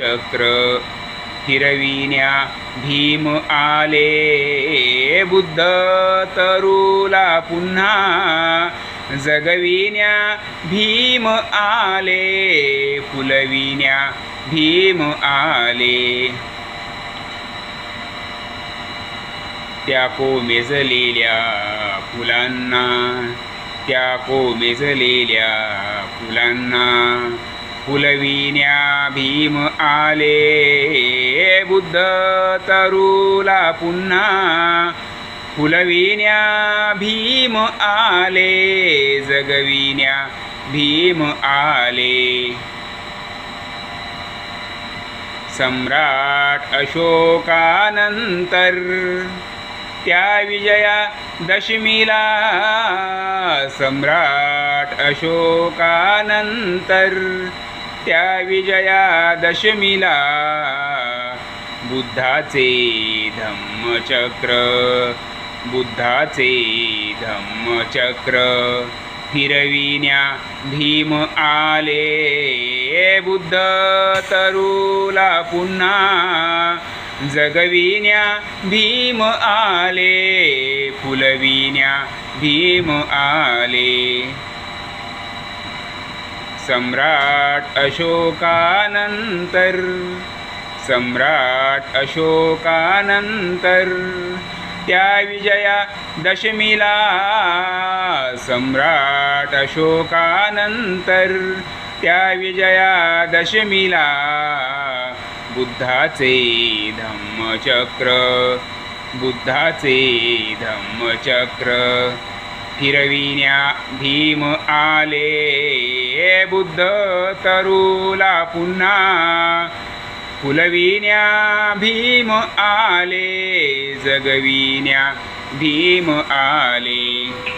चक्र फिरविण्या भीम आले, बुद्ध तरुला पुन्हा जगविण्या भीम आले, फुलविण्या भीम आले. त्या कोमेजलेल्या फुलांना, त्या कोमेजलेल्या फुलांना फुलविण्या भीम आले, बुद्ध तरुला पुन्हा फुलविण्या भीम आले, जगविण्या भीम आले. सम्राट अशोकानंतर त्या विजया दशमीला, सम्राट अशोकानंतर त्या विजया दशमीला बुद्धाचे धम्मचक्र, बुद्धाचे धम्मचक्र फिरविण्या भीम आले, बुद्ध तरुला पुन्हा जगविण्या भीम आले, फुलविण्या भीम आले. सम्राट अशोकानंतर, सम्राट अशोकानंतर त्या विजया दशमीला, सम्राट अशोकानंतर त्या विजया दशमीला बुद्धाचे धम्मचक्र, बुद्धाचे धम्मचक्र फिरविण्या भीम आले, बुद्ध तरुला पुन्हा फुलविण्या भीम आले, जगविण्या भीम आले.